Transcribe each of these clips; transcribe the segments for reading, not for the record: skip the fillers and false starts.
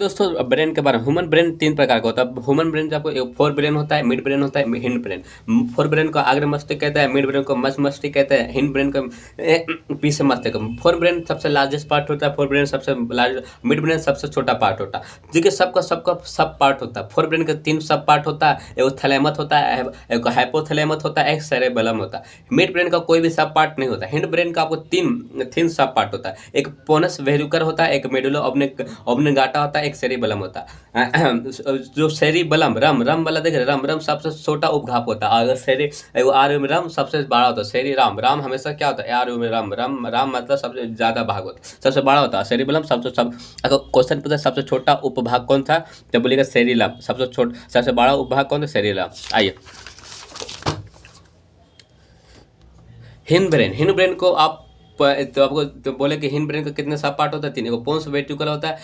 दोस्तों ब्रेन के बारे में, ह्यूमन ब्रेन 3 प्रकार का होता है। ह्यूमन ब्रेन जो आपको फोर ब्रेन होता है, मिड ब्रेन होता है, हिंड ब्रेन। फोर ब्रेन को अग्र मस्तिष्क कहते हैं, मिड ब्रेन को मध्य मस्तिष्क कहते हैं, हिंड ब्रेन को पीछे मस्तिष्क। फोर ब्रेन सबसे लार्जेस्ट पार्ट होता है, फोर ब्रेन सबसे लार्ज, मिड ब्रेन सबसे छोटा पार्ट होता है। देखिए सबका सबका सब पार्ट होता है। फोर ब्रेन के 3 सब पार्ट होता है, एक थैलेमस होता है, एक हाइपोथैलेमस होता है, एक सेरेबेलम होता है। मिड ब्रेन का कोई भी सब पार्ट नहीं होता। हिंड ब्रेन का आपको तीन सब पार्ट होता है, एक पोनस वेरिकल होता है, एक मेडुला ऑब्लिंगाटा होता है, एक सेरिबेलम होता है। जो सेरिबेलम रम रम वाला देख रहे, रम रम सबसे छोटा उपघाप होता है, अगर सेरि आर में रम सबसे बड़ा होता है। सेरि राम राम हमेशा क्या होता है, आर में रम रम राम मतलब सबसे ज्यादा भाग होता है, सबसे बड़ा होता है। सेरिबेलम अगर क्वेश्चन पूछा सबसे छोटा उपभाग कौन था, तो बोलिएगा सेरिलम। सबसे बड़ा उपभाग कौन था, सेरिलम। आइए हिंड ब्रेन को आप तो आपको तो बोले कि हिंड ब्रेन का कितने सब पार्ट होता है, 3। एगो पोन्स वेट्रिकुलर होता है,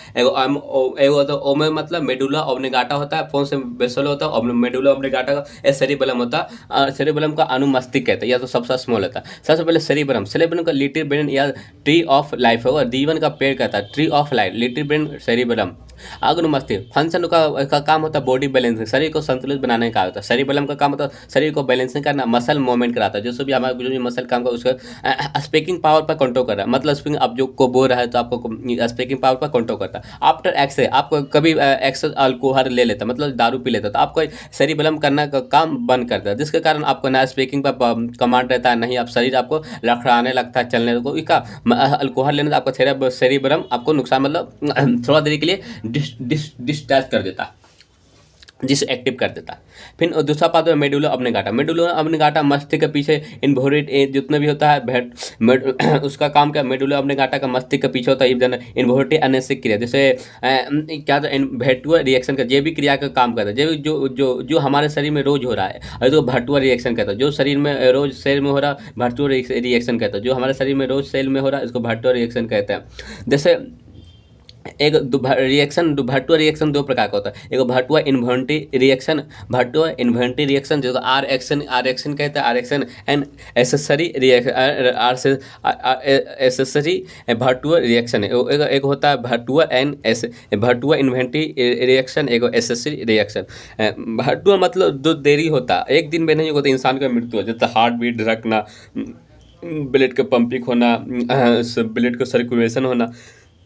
एगो तो ओमे मतलब मेडुला ऑब्लिंगाटा होता है, पोन्स बेसल होता है, मेडुला ऑब्लिंगाटा का सेरिबेलम होता है। सेरिबेलम का अनुमस्तिष्क कहते हैं, या तो सबसे स्मॉल होता है। सबसे पहले सेरिबेलम, सेरिबेलम का लिटिल ब्रेन या ट्री ऑफ लाइफ होगा, जीवन का पेड़ कहता है, tree of life, little brain cerebellum. अनुमस्तिष्क फंक्शन का काम होता है बॉडी बैलेंसिंग, शरीर को संतुलित बनाने का होता है। सेरिबेलम का काम होता है शरीर को बैलेंसिंग करना, मसल मूवमेंट कराता है, जो भी हमारा जो भी मसल काम का उसका स्पीकिंग पावर पर कंट्रोल कर रहा है, मतलब स्पीकिंग आप जो को बोल रहा है तो आपको स्पीकिंग पावर पर कंट्रोल करता है। आफ्टर एक्सेस आपको कभी एक्सेस अल्कोहल ले लेता मतलब दारू पी लेता तो आपको सेरिबेलम करना का काम बंद करता है, जिसके कारण आपको ना स्पीकिंग पर कमांड रहता है, नहीं आप शरीर आपको लड़खड़ाने लगता है, चलने को। इसका अल्कोहल लेने से आपको सेरिबेलम आपको नुकसान मतलब थोड़ा देर के लिए डिस्चार्ज कर देता, जिसे एक्टिव कर देता है। फिर दूसरा पार्ट है मेडुला ऑब्लिंगाटा। मेडुला ऑब्लिंगाटा मस्तिष्क के पीछे इन्वोल्यूट जितने भी होता है उसका काम क्या, मेडुला ऑब्लिंगाटा का मस्तिष्क के पीछे होता है इन्वोल्यूट अनैसिक क्रिया, जैसे क्या भेटुआ रिएक्शन का जे भी क्रिया का काम करता है, जो जो जो हमारे शरीर में रोज हो रहा है, और तो भटुआ रिएक्शन कहता है, जो शरीर में रोज सेल में हो रहा है भटुआ रिएक्शन कहता है, जो हमारे शरीर में रोज सेल में हो रहा है इसको भटुआ रिएक्शन कहते हैं। जैसे एक भटुआ रिएक्शन 2 प्रकार का होता है, एक भटुआ इन्वोल्यूटरी रिएक्शन जिसको आर एक्शन कहते हैं, R action and accessory reaction, accessory भटुआ रिएक्शन है। एक होता है भटुआ इन्वोल्यूटरी रिएक्शन, एक एसेसरी रिएक्शन। भटुआ मतलब जो देरी होता है, एक दिन में नहीं होता, इंसान का मृत्यु हो, जैसे हार्ट बीट रखना, ब्लड का पंपिंग होना, ब्लड का सर्कुलेशन होना,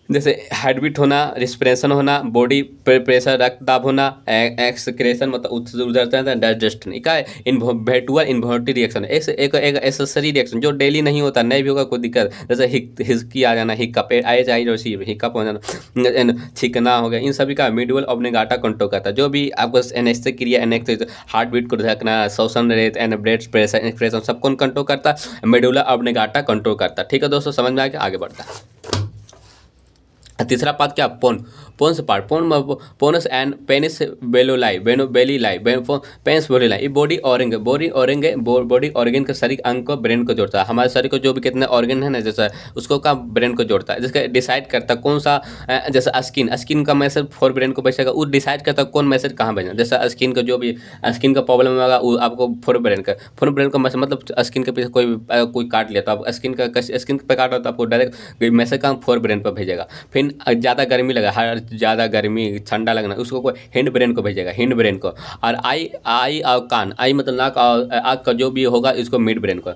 जैसे हार्ट बीट होना, रिस्पिरेशन होना, बॉडी प्रेशर रक्तदाब होना, एक्सक्रेशन मतलब उधर डाइजेशन का भेटुआ इन्वोल्यूटरी रिएक्शन। एक एसेसरी रिएक्शन जो डेली नहीं होता, नहीं भी होगा कोई दिक्कत, जैसे हिचकी आ जाना, हिक्कप हिक्कप हो जाना, छिकना हो गया, इन सभी का मेडुला ऑब्लिंगाटा कंट्रोल करता है। जो भी आपको एनेस्थेटिक क्रिया हार्ट बीट को रखना, श्वसन rate and blood pressure expression सबको कंट्रोल करता है, मेडुला ऑब्लिंगाटा कंट्रोल करता है। ठीक है दोस्तों, समझ में आ गया, आगे बढ़ता है। तीसरा पार्ट क्या, पोन्स पार्ट, पोनस एंड पेनिस बेलोलाई बेली लाई पेनिस बेलोलाई, ये बॉडी ऑर्गन के शरीर अंग को ब्रेन को जोड़ता है। हमारे शरीर को जो भी कितने ऑर्गन है ना, जैसा उसको का ब्रेन को जोड़ता है, जिसका डिसाइड करता है कौन सा, जैसे स्किन का मैसेज फोर ब्रेन को भेजेगा, वो डिसाइड करता है कौन मैसेज कहाँ भेजना। जैसे स्किन का जो भी स्किन का प्रॉब्लम होगा वो आपको फोर ब्रेन का मतलब स्किन के पीछे कोई काट लिया तो आप स्किन पे काटा तो आपको डायरेक्ट मैसेज का फोर ब्रेन पर भेजेगा। फिर ज़्यादा गर्मी लगा, ज़्यादा गर्मी ठंडा लगना, उसको हिंड ब्रेन को भेजेगा, हिंड ब्रेन को। और आई और कान, आई मतलब नाक और आँख का जो भी होगा इसको मिड ब्रेन को।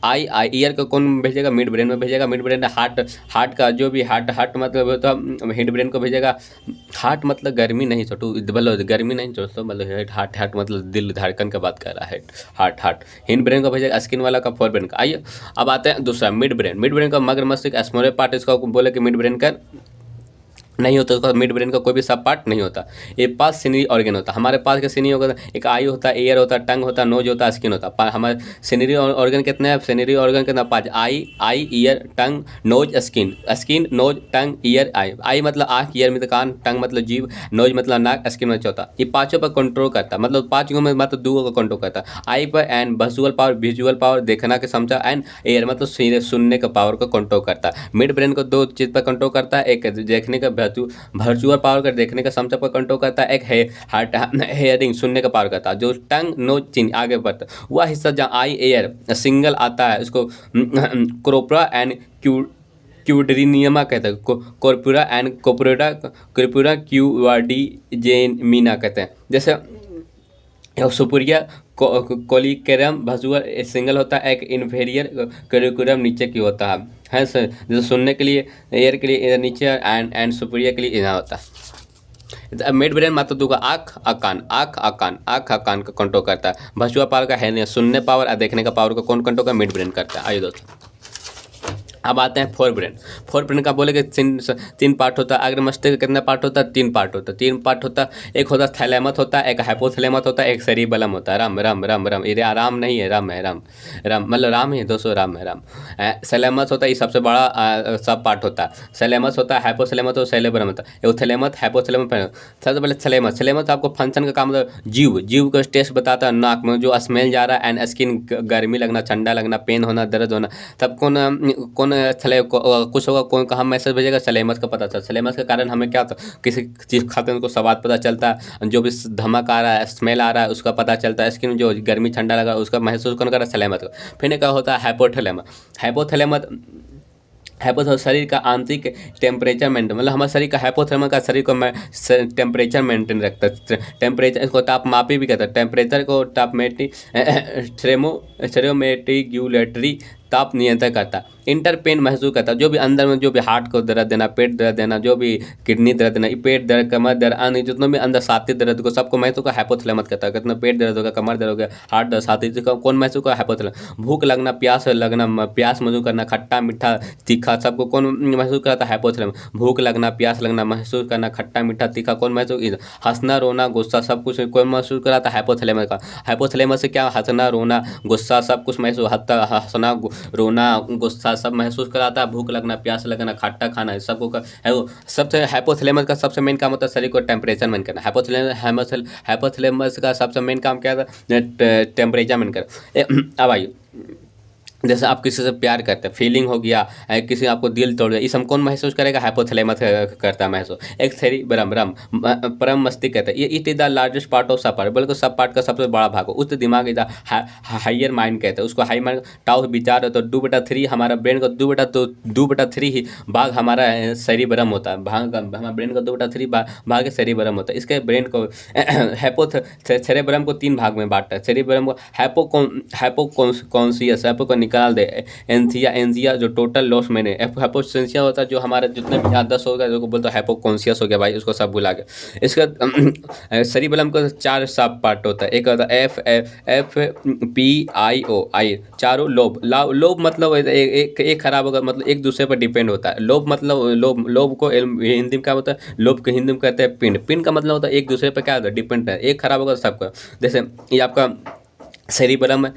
आई ईयर को कौन भेजेगा, मिड ब्रेन में भेजेगा। मिड ब्रेन हार्ट का जो भी हार्ट मतलब होता है हिंड ब्रेन को भेजेगा। हार्ट मतलब गर्मी नहीं छोटू, बोलो गर्मी नहीं छोटो, मतलब हार्ट मतलब दिल धड़कन का बात कर रहा है, हार्ट हिंड ब्रेन को भेजेगा, स्किन वाला का फोर ब्रेन का। आइए अब आते हैं दूसरा मिड ब्रेन का मगर मस्तिष्क स्मॉल पार्ट, इसको बोले कि मिड ब्रेन का नहीं होता, उसका मिड ब्रेन का कोई भी सब पार्ट नहीं होता। ये 5 सीनरी ऑर्गन होता है हमारे पास के सीनरी ऑर्गन, एक आई होता है, ईयर होता है, टंग होता है, नोज होता है, स्किन होता है। हमारे सीनरी ऑर्गन कितने हैं, सीनरी ऑर्गन कितना 5, eye ear tongue nose skin nose tongue ear eye मतलब आँख, ईयर मतलब कान, टंग मतलब जीभ, नोज मतलब नाक, स्किन मतलब चौथा। ये 5 पर कंट्रोल करता है, मतलब 5 में मतलब 2 को कंट्रोल करता है। आई पर एंड विजुअल पावर देखना के क्षमता, एंड ईयर मतलब सुनने का पावर को कंट्रोल करता है। मिड ब्रेन को 2 चीज़ पर कंट्रोल करता है, एक देखने का वर्चुअल पावर कर देखने का क्षमता पर कंट्रोल करता है, एक हेयरिंग सुनने का पावर करता है। जो टंग नोज चिन आगे बढ़ता है वह हिस्सा जहाँ आई एयर सिंगल आता है, उसको क्रोप्रा एंड क्यूडरीनियमा कहते हैं, कोरपुरा एंड कोरपुरा क्यूआरडीजेमिना कहते हैं। जैसे सुपुरिया कोलिकेरम भसुअर सिंगल होता है, एक इन्फेरियर करिकुलम नीचे की होता है सर। जैसे सुनने के लिए एयर के लिए इधर नीचे एंड सुपुरिया के लिए इधर होता है। मिड ब्रेन मात्र दूंगा आँख आकान का कंट्रोल करता है। भसुआ पावर का है नहीं, सुनने पावर और देखने का पावर को कौन कंट्रोल का? मिड ब्रेन करता है। आइए दोस्तों अब आते हैं फोर ब्रेन का बोले कि तीन पार्ट होता है। अग्र मस्तिष्क का कितना पार्ट होता है? तीन पार्ट होता है। एक होता है थैलेमस होता है, एक हाइपोथैलेमस होता है, एक सेरिबेलम होता है। राम ये राम नहीं है, राम है, राम मतलब राम है दोस्तों, राम है राम। थैलेमस होता है, ये सबसे बड़ा सब पार्ट होता है। थैलेमस होता है, हाइपोथैलेमस और सेरिबेलम होता है। एक थैलेमस हाइपोथैलेमस। सबसे पहले थैलेमस आपको फंक्शन का काम होता है जीव को टेस्ट बताता है। नाक में जो स्मेल जा रहा है, एंड स्किन गर्मी लगना, ठंडा लगना, पेन होना, दर्द होना, तब कौन कुछ होगा, कौन कहाँ मैसेज भेजेगा? थैलेमस का पता चलता। थैलेमस के कारण हमें क्या होता है? किसी चीज़ खाते हैं उनको स्वाद पता चलता है, जो भी धमक आ रहा है, स्मेल आ रहा है, उसका पता चलता है। स्किन जो गर्मी ठंडा लगा उसका महसूस कौन कर रहा है? थैलेमस का। फिर क्या होता है? हाइपोथैलेमस शरीर का आंतरिक टेम्परेचर मेंटेन, मतलब हमारे शरीर का हाइपोथैलेमस का शरीर को टेम्परेचर मेंटेन रखता है। टेम्परेचर इसको तापमापी भी कहता है। टेम्परेचर को थर्मोमेटिक्यूलेटरी ताप नियंत्रण करता है। इंटरपेन महसूस करता है, जो भी अंदर में जो भी हार्ट को दर्द देना, पेट दर्द देना, जो भी किडनी दर्द देना, पेट दर्द, कमर दर्द, अन्य जितने भी अंदर साथी दर्द को सबको महसूस का हाइपोथैलेमस करता है। कितना पेट दर्द होगा, कमर दर्द होगा, हार्ट दर्द, साथी कौन महसूस का? हाइपोथैलेमस। भूख लगना, प्यास महसूस करना, खट्टा मीठा तीखा, सबको कौन महसूस करता है? हाइपोथैलेमस। भूख लगना, प्यास लगना, महसूस करना, खट्टा मीठा तीखा कौन महसूस? हंसना, रोना, गुस्सा, सब कुछ कौन महसूस कराता है? हाइपोथैलेमस का। हाइपोथैलेमस से क्या? हंसना, रोना, गुस्सा सब कुछ महसूस, हंसना, रोना, गुस्सा सब महसूस कराता है। भूख लगना, प्यास लगना, खट्टा खाना, सबको है वो। सबसे हाइपोथैलेमस का सबसे मेन काम होता है शरीर को टेम्परेचर मेंटेन करना। हाइपोथैलेमस का सबसे मेन काम क्या था? टेम्परेचर मेंटेन कर। अब आइए, जैसे आप किसी से प्यार करते हैं, फीलिंग हो गया, किसी आपको दिल तोड़ दिया, ये सब कौन महसूस करेगा? हाइपोथैलेमस करता है महसूस। एक सेरिबेलम परम मस्तिष्क कहते हैं, ये it is the largest part of सब पार्ट, बल्कि सब पार्ट का सबसे बड़ा भाग हो। उच्च दिमाग इज हाइयर माइंड कहते हैं उसको। हाई माइंड टाउ विचार है, तो 2/3 हमारा ब्रेन का 2/3 ही भाग हमारा सेरिबेलम होता है। हमारे ब्रेन का 2/3 भाग सेरिबेलम होता है। इसके ब्रेन को सेरिबेलम को 3 भाग में बांटता है। सेरिबेलम को हाइपोकॉन्शियस निकाल दे। एनसिया जो टोटल लॉस मैंने हाइपोसेंसिया होता है, जो हमारे जितने भी याददाश्त हो गया जो बोलते हैं हाइपोकॉन्शियस हो गया भाई, उसको सब भुला गया। इसका सेरिबेलम का 4 सब पार्ट होता है। एक होता है FPIO चारों लोब मतलब एक खराब होगा, मतलब एक दूसरे पर डिपेंड होता है। लोब मतलब लोब को हिंदी में क्या होता है? लोब को हिंदी में कहते हैं पिंड का मतलब होता है एक दूसरे पर क्या होता है? डिपेंड है। एक खराब होगा सबका। जैसे ये आपका सेरिबेलम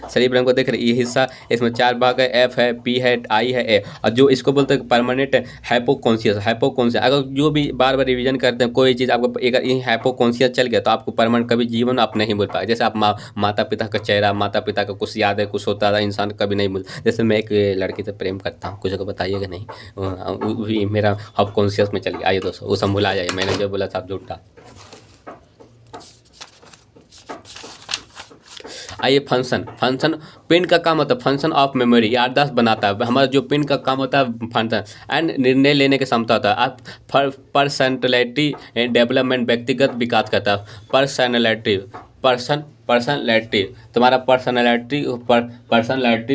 को देख रहे, ये हिस्सा, इसमें 4 भाग है, F है, P है, I है, A। और जो इसको बोलते हैं परमानेंट हाइपोकॉन्शियस। अगर जो भी बार बार रिवीजन करते हैं कोई चीज़, आपको अगर ये हाइपोकॉन्शियस चल गया तो आपको परमानेंट कभी जीवन आप नहीं भूल पाए। जैसे आप माता पिता का चेहरा, माता पिता का कुछ याद है, कुछ होता था, इंसान कभी नहीं भूल। जैसे मैं एक लड़की से प्रेम करता हूँ, कुछ को बताइएगा नहीं, मेरा सबकॉन्शियस में चल गया। आइए दोस्तों, वो सब भुला जाइए, मैंने जो बोला था झूठा। आइए फंक्शन पिन का काम होता है फंक्शन ऑफ मेमोरी, याददाश्त बनाता है। हमारा जो पिन का काम होता है फंक्शन एंड निर्णय लेने की क्षमता होता है। आप पर्सनैलिटी डेवलपमेंट व्यक्तिगत विकास करता है। पर्सनैलिटी तुम्हारा पर्सनैलिटी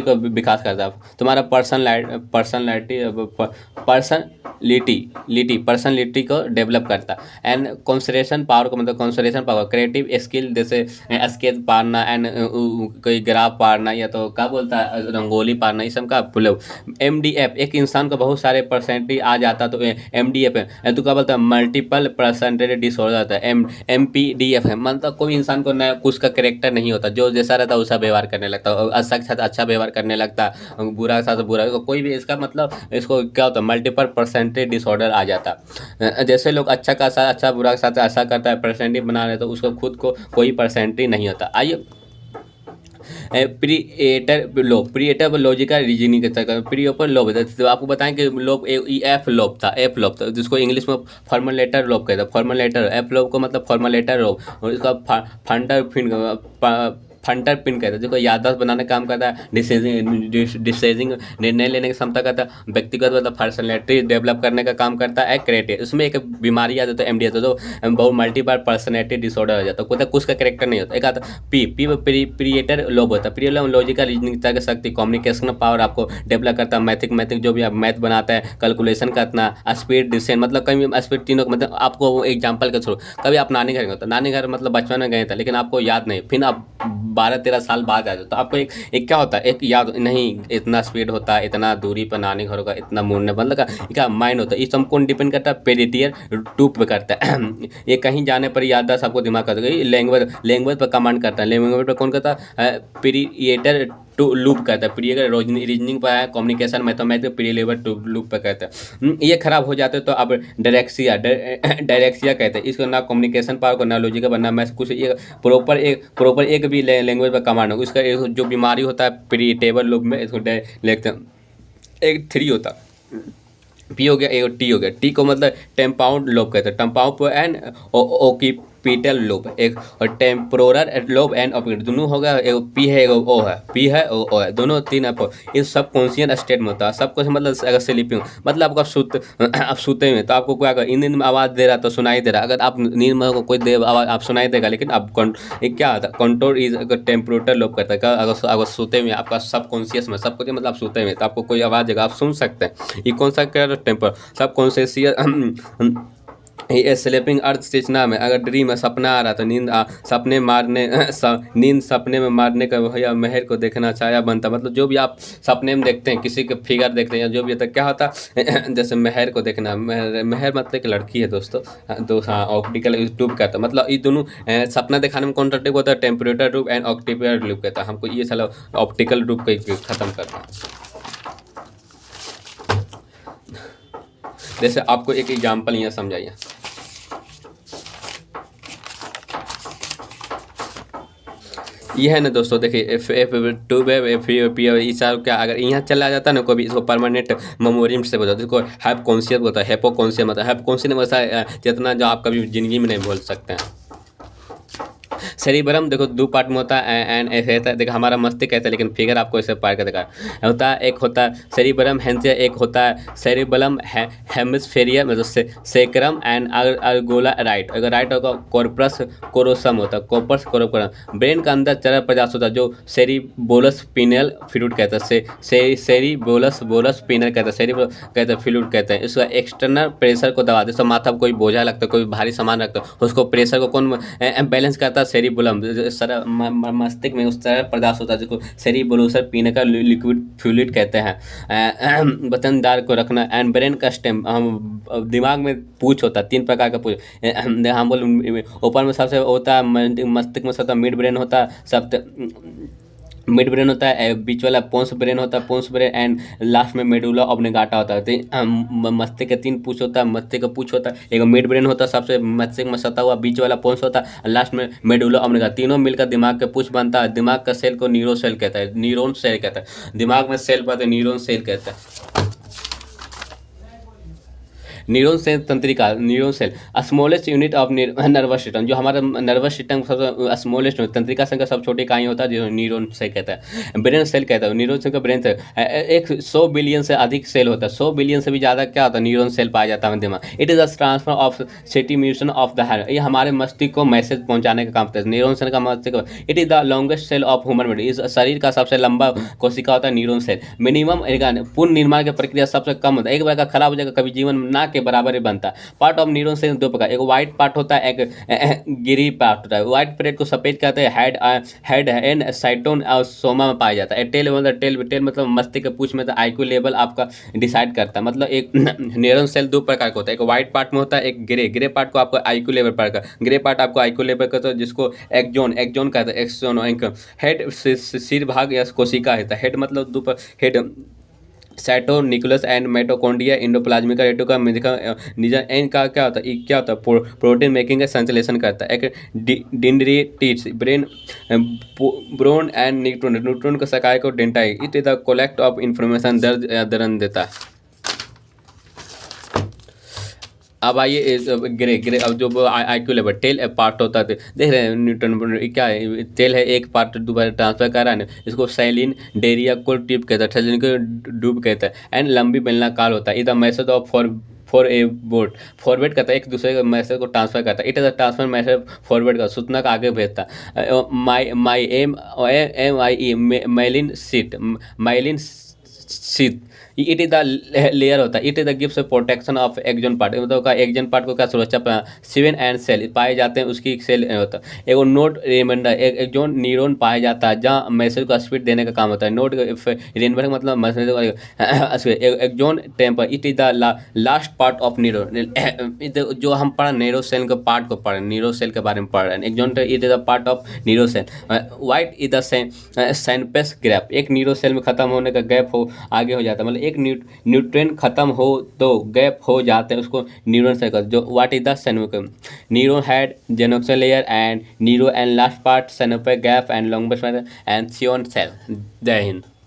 को विकास करता है। तुम्हारा पर्सनैलिटी को डेवलप करता है। एंड कंसंट्रेशन पावर को मतलब कंसंट्रेशन पावर, क्रिएटिव स्किल जैसे स्केच पारना एंड कोई ग्राफ पारना, या तो क्या बोलता है रंगोली पारना, इस सब का मतलब। MDF एक इंसान को बहुत सारे परसेंटेज आ जाता तो MDF है। तो क्या बोलता है मल्टीपल पर्सनैलिटी डिसऑर्डर होता है। MPDF है, मतलब कोई इंसान को न कुछ का करेक्टर नहीं होता, जो जैसा रहता है वैसा व्यवहार करने लगता है, अच्छा के साथ अच्छा व्यवहार करने लगता है, बुरा के साथ बुरा। कोई भी इसका मतलब इसको क्या होता है मल्टीपल पर्सनैलिटी डिसऑर्डर आ जाता है। जैसे लोग अच्छा का साथ अच्छा, बुरा के साथ ऐसा करता है, पर्सनैलिटी बना रहे तो उसको खुद को कोई पर्सनैलिटी नहीं होता। आइए प्रिएटर लॉजिकल रीजनिंग के तरीके प्रीओपर लोब है। तो आपको बताएं कि लोब एफ लोब था, जिसको इंग्लिश में फॉर्मुलेटर लोब कहता है। फॉर्मुलेटर एफ लोब को मतलब फॉर्मुलेटर लोब, और इसका फंडर फंटर पिन कहते हैं, जिसको याददाश्त बनाने का काम करता है, डिसीजन निर्णय लेने की क्षमता करता है, व्यक्तिगत मतलब पर्सनैलिटी डेवलप करने का काम करता है, क्रिएटिव। इसमें एक बीमारी आ जाती है MD आता है, तो बहुत मल्टीपल पर्सनैलिटी डिसऑर्डर हो जाता है, कुछ का करेक्टर नहीं होता। एक आता पी प्रिएटर लोब होता है, प्रिय लॉजिकल रीजनिंग की शक्ति, कम्युनिकेशन पावर आपको डेवलप करता है, मैथिक जो भी आप मैथ बनाता है, कैलकुलेशन करना, स्पीड डिसीजन मतलब कहीं स्पीड तीनों मतलब आपको एग्जाम्पल के थ्रू कभी आप नानी घर गए तो नानी घर मतलब बचपन में गए थे लेकिन आपको याद नहीं, फिर आप 12-13 साल बाद आ जाते तो आपको एक क्या होता है, एक याद नहीं, इतना स्पीड होता है, इतना दूरी पर नानी घर होगा, इतना मुड़ने मतलब क्या माइंड होता है। इस सबको डिपेंड करता है पेरिटियर ट्यूब पे करता है ये कहीं जाने पर याददाश्त आपको दिमाग कर देगा। लैंग्वेज पर कमांड करता है, लैंग्वेज पर कौन करता है, पीरिएटर टू लूप कहता है, प्रिय रीजनिंग पर है, communication mathematics pre level to loop पर कहता है। ये खराब हो जाते तो अब डायरेक्सिया कहते हैं इसको, ना कम्युनिकेशन पावर को, ना लॉजिक बनना, मैं कुछ एक प्रॉपर एक भी लैंग्वेज पर कमांड हो, इसका जो बीमारी होता है प्रीटेबल लूप में, इसको लिखते हैं। एक 3 होता पी हो गया, एक टी हो गया। टी को मतलब टेम्पाउंड लोब कहते हैं, टेम्पाउंड एंड ओकिपिटल लोब, एक और टेम्पोरल लोब एंड ऑक्यूपिटल दोनों हो गया। एक पी है, एक ओ है, पी है ओ है, दोनों 3 आपको ये सब कॉन्शियस स्टेट में होता है। सब कुछ मतलब अगर स्लीपिंग मतलब आपका आप सोते में तो आपको कोई अगर नींद में आवाज़ दे रहा तो सुनाई दे रहा, अगर आप नींद में कोई दे आवाज़ आप सुनाई देगा, लेकिन आप क्या आता है कंट्रोल इज टेम्पोरल लोब करता है। अगर सोते में आपका सब कॉन्शियस में सब कुछ मतलब आप सोते में तो आपको कोई आवाज़ देगा आप सुन सकते हैं। ये कौन सा क्या टेम्पर सब कॉन्शियस स्लीपिंग अर्थ सूचना में, अगर ड्रीम में सपना आ रहा तो नींद सपने में मारने का भैया मेहर को देखना चाया बनता, मतलब जो भी आप सपने में देखते हैं किसी के फिगर देखते हैं या जो भी होता है क्या होता है जैसे मेहर को देखना, मेहर मतलब एक लड़की है दोस्तों, हाँ ऑप्टिकल ट्यूब कहता है, मतलब ये दोनों सपना दिखाने में कौन सा ट्यूब होता है, temperature tube and optical tube कहता है। हमको ये साला ऑप्टिकल ट्यूब को खत्म करता है। जैसे आपको एक एग्जाम्पल यहाँ समझाइए, ये है ना दोस्तों, देखिए एफ ट्यूब है, ये सब क्या अगर यहाँ चला जाता है ना कोई भी, इसको परमानेंट मेमोरी से बोलता है, इसको हैप कॉन्शियस होता है, हेपो कॉन्शियस मतलब हैप कॉन्शियस वैसा जितना जो आप कभी जिंदगी में नहीं भूल सकते हैं। सेरिब्रम देखो 2 पार्ट में होता है एंड ऐसे होता है, देखो हमारा मस्तिष्क कैसा, लेकिन फिगर आपको ऐसे पार कर देखा होता है। एक होता है सेरिब्रम हेंसिया, एक होता है सेरिबलम हेमिस्फेरिया मतलब सेक्रम एंड अर्गोला राइट। अगर राइट होगा कॉर्पस कोरोसम होता है, कॉर्पस कोरोसम। ब्रेन का अंदर 4 प्रजात होता है जो सेरिबोलस पिनल फ्लूइड कहता है, सेरिबोलस पिनल कहता है, सेरिबो कहते हैं फ्लूइड कहते हैं। इसका एक्सटर्नल प्रेशर को दबा दे, तो माथा कोई बोझा लगता है, कोई भारी सामान रखता है, उसको प्रेशर को कौन बैलेंस करता है, सेरिबुलम। मस्तिष्क में उस तरह पदार्थ होता है जिसको सेरिबोलसर पीने का लिक्विड फ्लूइड कहते हैं। वतनदार को रखना एंड ब्रेन का स्टेम, हम दिमाग में पूछ होता है 3 प्रकार का पूछ, हम बोल ऊपर में सबसे होता है मस्तिष्क में सबसे मिड ब्रेन होता है, सब मिड ब्रेन होता है, बीच वाला पोन्स ब्रेन होता है, पोन्स ब्रेन एंड लास्ट में मेडुला ऑब्लिंगाटा होता है। तो मस्तिष्क के 3 पूछ होता है, मस्तिष्क का पूछ होता है, एक मिड ब्रेन होता है सबसे मस्तिष्क में सता हुआ, बीच वाला पोन्स होता है, लास्ट में मेडुला ऑब्लिंगाटा, तीनों मिलकर दिमाग का पूछ बनता है। दिमाग का सेल को न्यूरो सेल कहता है, न्यूरॉन सेल कहता है, दिमाग में सेल पाते न्यूरॉन सेल कहता है। न्यूरॉन सेल तंत्रिका, neuron cell smallest unit of nervous system, जो हमारा नर्वस सिस्टम सबसे स्मॉलेस्ट तंत्रिका संख्या सब छोटी इकाई होता है जो न्यूरॉन सेल कहता है। ब्रेन सेल कहता है, न्यूरॉन सेल का ब्रेन सेल एक 100 बिलियन से अधिक सेल होता है, 100 बिलियन से भी ज़्यादा क्या होता है न्यूरॉन सेल पाया जाता है दिमाग। It is a transfer of stimulation of the heart, ये हमारे मस्तिष्क को मैसेज पहुंचाने का काम करता है न्यूरॉन सेल का मस्तिष्क। It is the longest cell of human body, इस शरीर का सबसे लंबा कोशिका होता है न्यूरॉन सेल। मिनिमम पूर्ण निर्माण की प्रक्रिया सबसे कम होता है, एक बार का खराब हो जाएगा कभी जीवन ना के बराबर ही बनता है। पार्ट ऑफ न्यूरॉन सेल 2 प्रकार, एक व्हाइट पार्ट होता है, एक गिरी पार्ट होता है। व्हाइट पार्ट को सफेद कहते हैं, हेड एंड साइटोन और सोमा में पाया जाता है। टेल मतलब मस्तिष्क के पूछ में तो आईक्यू लेवल आपका डिसाइड करता है। मतलब एक न्यूरॉन सेल 2 प्रकार का होता है, एक व्हाइट पार्ट में होता है, एक ग्रे पार्ट को आपको आईक्यू लेवल पर का, ग्रे पार्ट आपको आईक्यू लेवल का तो जिसको एक्जोन कहता है, एक्सोन। हेड सिर भाग या कोशिका है, हेड मतलब 2 head cyto nucleus and mitochondria endoplasmic reticulum निजा एन का क्या होता है, क्या होता है प्रोटीन मेकिंग का संश्लेषण करता है। एक डेंड्रिटिड्स ब्रेन ब्रोन एंड न्यूट्रॉन को सकाय को डेंटाई, it is the collect of information दर्द देता है। अब आइए ग्रे ग्रे अब जो आईक्यू लेवल टेल पार्ट होता है देख रहे हैं न्यूटन क्या है टेल है एक पार्ट दोबारा ट्रांसफर कर रहा है ना इसको सैलिन डेरिया को ट्यूब कहता है सैलिन को डूब कहता है एंड लंबी बेलनाकार होता है इधर message of for a board forward करता है एक दूसरे के मैसेज को ट्रांसफर करता है it is a transfer message forward का सूचना का आगे भेजता है my my M I E myelin sheath myelin sheath it is the layer होता है it is the gives protection of axon part मतलब का एक्जन पार्ट को क्या सुरक्षा सिवन एंड सेल पाए जाते हैं उसकी सेल होता है एगो नोट रिमाइंडर एक जो न्यूरॉन पाया जाता है जहाँ मैसेज को स्पीड देने का काम होता है नोट रिमाइंडर मतलब मैसेज एक जोन टेम्पर it is the last part of neuron जो हम पढ़ न्यूरो सेल के पार्ट को पढ़ न्यूरो सेल के बारे में पढ़ रहे हैं एक zone it is the part of neuro cell white is the synapse gap एक न्यूरो सेल में खत्म होने का गैप हो आगे हो जाता है मतलब एक न्यूट्रिएंट खत्म हो तो गैप हो जाते हैं उसको न्यूरॉन साइकिल जो what is the synapse neuron head जेनोक्सल layer and neuro and last part synapse gap and longest and सियोन सेल जय हिंद।